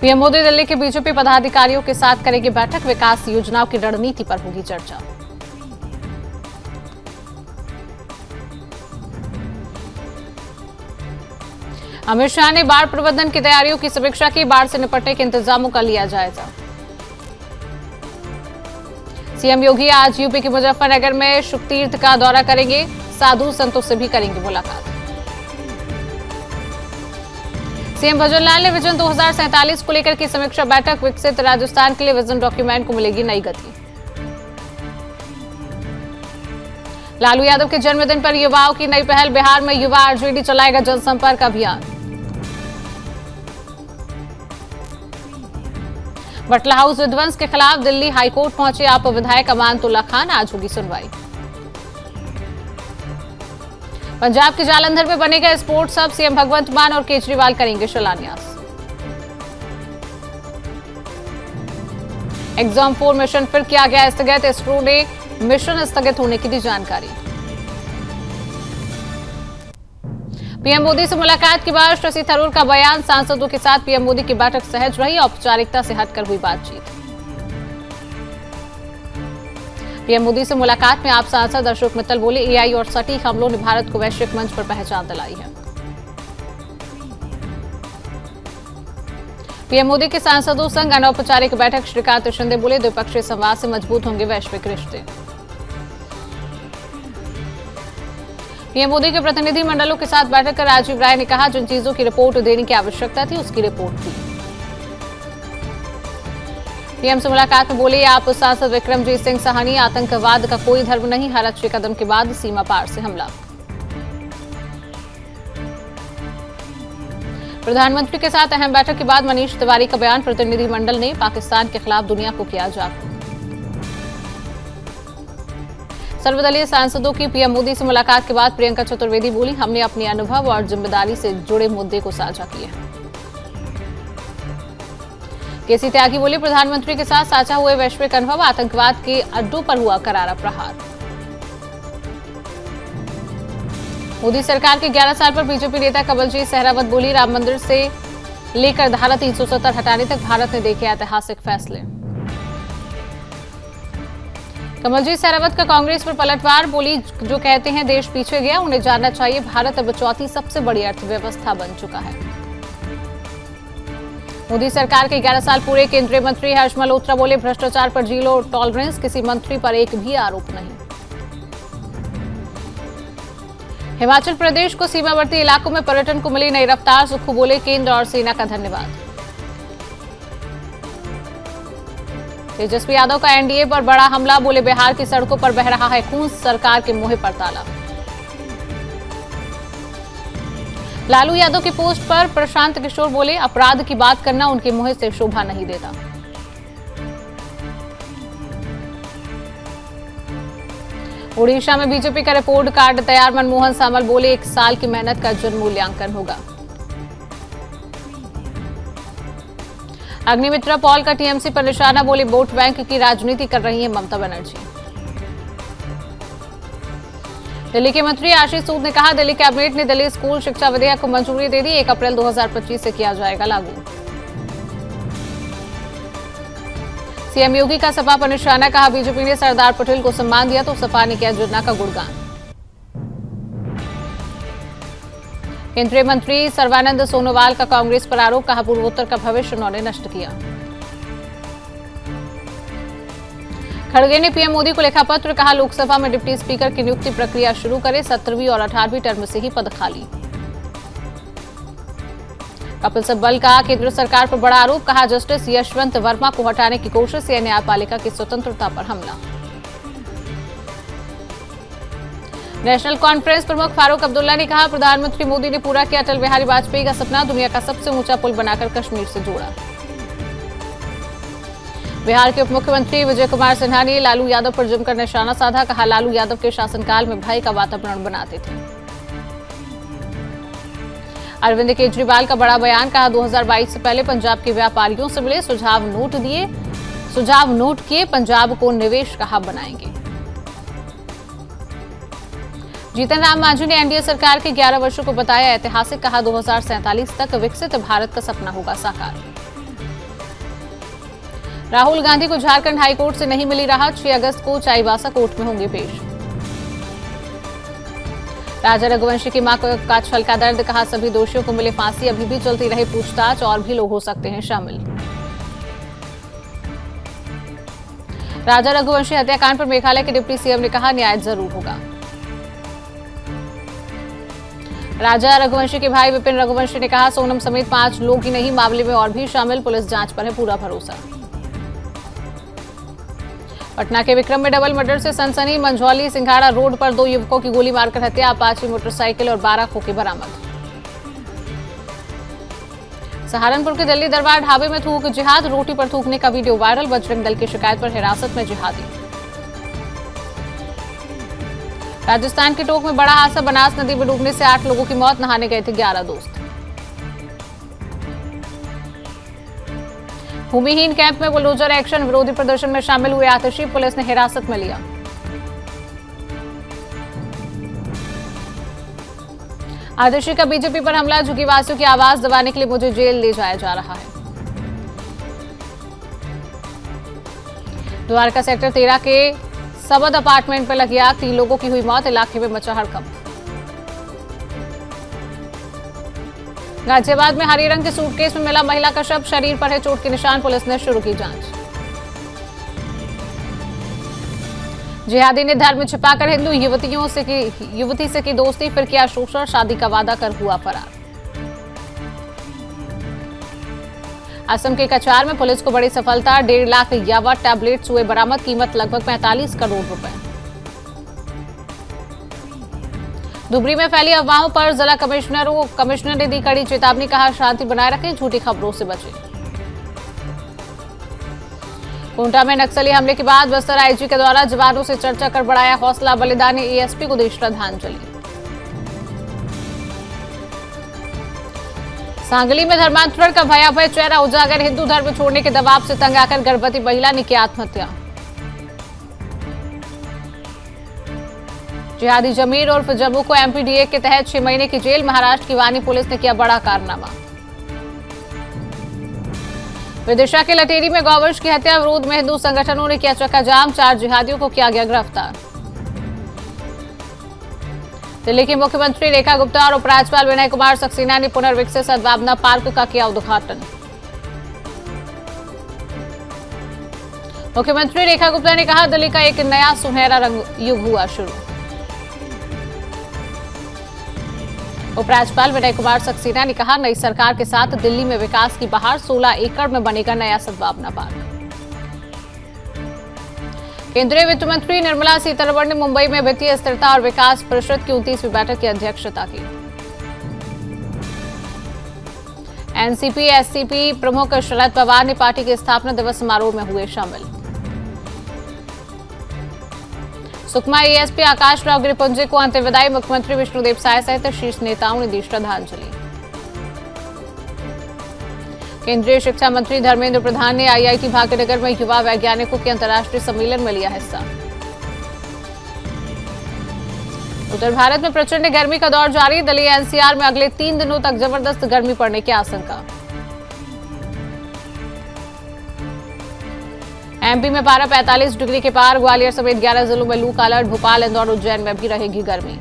PM Modi Delhi के BJP पदाधिकारियों के साथ करेंगे बैठक। विकास योजनाओं की रणनीति पर होगी चर्चा। अमित शाह ने बाढ़ प्रबंधन की तैयारियों की समीक्षा की। बाढ़ से निपटने के इंतजामों का लिया जायजा। सीएम योगी आज यूपी के मुजफ्फरनगर में शुकतीर्थ का दौरा करेंगे। साधु संतों से भी करेंगे मुलाकात। सीएम भजनलाल ने विजन 2047 को लेकर की समीक्षा बैठक। विकसित राजस्थान के लिए विजन डॉक्यूमेंट को मिलेगी नई गति। लालू यादव के जन्मदिन पर युवाओं की नई पहल। बिहार में युवा आरजेडी चलाएगा जनसंपर्क अभियान। बटला हाउस विध्वंस के खिलाफ दिल्ली हाईकोर्ट पहुंचे आप विधायक अमानतुल्ला खान। आज होगी सुनवाई। पंजाब के जालंधर में बनेगा स्पोर्ट्स हब। सीएम भगवंत मान और केजरीवाल करेंगे शिलान्यास। एग्जाम 4 मिशन फिर किया गया स्थगित। इसरो ने मिशन स्थगित होने की दी जानकारी। पीएम मोदी से मुलाकात के बाद शशि थरूर का बयान। सांसदों के साथ पीएम मोदी की बैठक सहज रही। औपचारिकता से हटकर हुई बातचीत। पीएम मोदी से मुलाकात में आप सांसद अशोक मित्तल बोले, एआई और सटीक हमलों ने भारत को वैश्विक मंच पर पहचान दिलाई है। पीएम मोदी के सांसदों संग अनौपचारिक बैठक। श्रीकांत शिंदे बोले, द्विपक्षीय संवाद से मजबूत होंगे वैश्विक रिश्ते। पीएम मोदी के प्रतिनिधि मंडलों के साथ बैठक कर राजीव राय ने कहा, जिन चीजों की रिपोर्ट देने की आवश्यकता थी उसकी रिपोर्ट दी। पीएम से मुलाकात में बोले, आप सांसद विक्रमजीत सिंह साहनी, आतंकवाद का कोई धर्म नहीं। हर अच्छे कदम के बाद सीमा पार से हमला। प्रधानमंत्री के साथ अहम बैठक के बाद मनीष तिवारी का बयान। प्रतिनिधिमंडल ने पाकिस्तान के खिलाफ दुनिया को किया जागरूक। सर्वदलीय सांसदों की पीएम मोदी से मुलाकात के बाद प्रियंका चतुर्वेदी बोली, हमने अपने अनुभव और जिम्मेदारी से जुड़े मुद्दे को साझा किया। केसी त्यागी बोले, प्रधानमंत्री के साथ साझा हुए वैश्विक अनुभव। आतंकवाद के अड्डों पर हुआ करारा प्रहार। मोदी सरकार के 11 साल पर बीजेपी नेता कमलजीत सहरावत बोली, राम मंदिर से लेकर धारा 370 हटाने तक भारत ने देखे ऐतिहासिक फैसले। कमलजीत सहरावत का कांग्रेस पर पलटवार। बोली, जो कहते हैं देश पीछे गया उन्हें जानना चाहिए, भारत अब चौथी सबसे बड़ी अर्थव्यवस्था बन चुका है। मोदी सरकार के 11 साल पूरे। केंद्रीय मंत्री हर्ष मल्होत्रा बोले, भ्रष्टाचार पर जीरो टॉलरेंस। किसी मंत्री पर एक भी आरोप नहीं। हिमाचल प्रदेश को सीमावर्ती इलाकों में पर्यटन को मिली नई रफ्तार। सुक्खू बोले, केंद्र और सेना का धन्यवाद। तेजस्वी यादव का एनडीए पर बड़ा हमला। बोले, बिहार की सड़कों पर बह रहा है खून, सरकार के मुंह पर ताला। लालू यादव की पोस्ट पर प्रशांत किशोर बोले, अपराध की बात करना उनके मुंह से शोभा नहीं देता। ओडिशा में बीजेपी का रिपोर्ट कार्ड तैयार। मनमोहन सामल बोले, 1 साल की मेहनत का जन मूल्यांकन होगा। अग्निमित्रा पॉल का टीएमसी पर निशाना। बोले, वोट बैंक की राजनीति कर रही है ममता बनर्जी। दिल्ली के मंत्री आशीष सूद ने कहा, दिल्ली कैबिनेट ने दिल्ली स्कूल शिक्षा विधेयक को मंजूरी दे दी। 1 अप्रैल 2025 से किया जाएगा लागू। सीएम योगी का सपा पर निशाना। कहा, बीजेपी ने सरदार पटेल को सम्मान दिया तो सपा ने किया जुन्ना का गुणगान। केंद्रीय मंत्री सर्बानंद सोनोवाल का कांग्रेस पर आरोप। कहा, पूर्वोत्तर का भविष्य उन्होंने नष्ट किया। खड़गे ने पीएम मोदी को लिखा पत्र। कहा, लोकसभा में डिप्टी स्पीकर की नियुक्ति प्रक्रिया शुरू करें। 17वीं और 18वीं टर्म से ही पद खाली। कपिल सिब्बल का केंद्र सरकार पर बड़ा आरोप। कहा, जस्टिस यशवंत वर्मा को हटाने की कोशिश से न्यायपालिका की स्वतंत्रता पर हमला। नेशनल कॉन्फ्रेंस प्रमुख फारूक अब्दुल्ला ने कहा, प्रधानमंत्री मोदी ने पूरा किया अटल बिहारी वाजपेयी का सपना। दुनिया का सबसे ऊंचा पुल बनाकर कश्मीर से जोड़ा। बिहार के उप मुख्यमंत्री विजय कुमार सिन्हा ने लालू यादव पर जमकर निशाना साधा। कहा, लालू यादव के शासनकाल में भय का वातावरण बनाते थे। अरविंद केजरीवाल का बड़ा बयान। कहा, 2022 से पहले पंजाब के व्यापारियों से मिले, सुझाव नोट किए, पंजाब को निवेश का हब बनाएंगे। जीतन राम मांझी ने एनडीए सरकार के 11 वर्षों को बताया ऐतिहासिक। कहा, 2047 तक विकसित भारत का सपना होगा साकार। राहुल गांधी को झारखंड हाईकोर्ट से नहीं मिली राहत, 6 अगस्त को चाईबासा कोर्ट में होंगे पेश। राजा रघुवंशी की मां का छलका दर्द, कहा सभी दोषियों को मिले फांसी, अभी भी चलती रही पूछताछ, और भी लोग हो सकते हैं शामिल। राजा रघुवंशी हत्याकांड पर मेघालय के डिप्टी सीएम ने कहा न्याय जरूर होगा। राजा रघुवंशी के भाई विपिन रघुवंशी ने कहा सोनम समेत 5 लोग ही नहीं, मामले में और भी शामिल, पुलिस जांच पर है पूरा भरोसा। पटना के विक्रम में डबल मर्डर से सनसनी, मंझौली सिंघाड़ा रोड पर 2 युवकों की गोली मारकर हत्या, अपाची मोटरसाइकिल और 12 खोखे बरामद। सहारनपुर के दिल्ली दरबार ढाबे में थूक जिहाद, रोटी पर थूकने का वीडियो वायरल, बजरंग दल की शिकायत पर हिरासत में जिहादी। राजस्थान के टोंक में बड़ा हादसा, बनास नदी में डूबने से 8 लोगों की मौत, नहाने गए थे 11 दोस्त। भूमिहीन कैंप में बुलडोजर एक्शन, विरोधी प्रदर्शन में शामिल हुए आतिशी, पुलिस ने हिरासत में लिया। आतिशी का बीजेपी पर हमला, झुग्गीवासियों की आवाज दबाने के लिए मुझे जेल ले जाया जा रहा है। द्वारका सेक्टर 13 के सबद अपार्टमेंट पर लगी आग, 3 लोगों की हुई मौत, इलाके में मचा हड़कंप। गाजियाबाद में हरे रंग के सूटकेस में मिला महिला का शव, शरीर पर है चोट के निशान, पुलिस ने शुरू की जांच। जिहादी ने धर्म छिपाकर हिंदू युवती से की दोस्ती, फिर किया शोषण, शादी का वादा कर हुआ फरार। असम के कचार में पुलिस को बड़ी सफलता, 1.5 लाख यावा टैबलेट्स हुए बरामद, कीमत लगभग 45 करोड़ रुपए। धुबरी में फैली अफवाहों पर जिला कमिश्नर ने दी कड़ी चेतावनी, कहा शांति बनाए रखें, झूठी खबरों से बचें। कोंटा में नक्सली हमले के बाद बस्तर आईजी के द्वारा जवानों से चर्चा कर बढ़ाया हौसला, बलिदानी एएसपी को दी श्रद्धांजलि। सांगली में धर्मांतरण का भयावह चेहरा उजागर, हिंदू धर्म छोड़ने के दबाव से तंग आकर गर्भवती महिला ने की आत्महत्या। जिहादी जमीर उर्फ जम्मू को एमपीडीए के तहत 6 महीने की जेल, महाराष्ट्र की वानी पुलिस ने किया बड़ा कारनामा। विदिशा के लटेरी में गौवंश की हत्या, विरोध में हिंदू संगठनों ने किया चक्काजाम, 4 जिहादियों को किया गया गिरफ्तार। दिल्ली की मुख्यमंत्री रेखा गुप्ता और उपराज्यपाल विनय कुमार सक्सेना ने पुनर्विकसित सद्भावना पार्क का किया उद्घाटन। मुख्यमंत्री रेखा गुप्ता ने कहा दिल्ली का एक नया सुनहरा युग हुआ शुरू। उपराज्यपाल विनय कुमार सक्सेना ने कहा नई सरकार के साथ दिल्ली में विकास की बहार, 16 एकड़ में बनेगा नया सद्भावना पार्क। केंद्रीय वित्त मंत्री निर्मला सीतारमण ने मुंबई में वित्तीय स्थिरता और विकास परिषद की 29वीं बैठक की अध्यक्षता की। एनसीपी एससीपी प्रमुख शरद पवार ने पार्टी के स्थापना दिवस समारोह में हुए शामिल। सुकमा एएसपी आकाश राव गिरिपुंजे को अंतिम विदाई, मुख्यमंत्री विष्णुदेव साय सहित शीर्ष नेताओं ने दी श्रद्धांजलि। केंद्रीय शिक्षा मंत्री धर्मेंद्र प्रधान ने आईआईटी भाग्यनगर में युवा वैज्ञानिकों के अंतर्राष्ट्रीय सम्मेलन में लिया हिस्सा। उत्तर भारत में प्रचंड गर्मी का दौर जारी, दिल्ली एनसीआर में अगले 3 दिनों तक जबरदस्त गर्मी पड़ने की आशंका। एमपी में पारा 45 डिग्री के पार, ग्वालियर समेत 11 जिलों में लू का अलर्ट, भोपाल इंदौर उज्जैन में भी रहेगी गर्मी।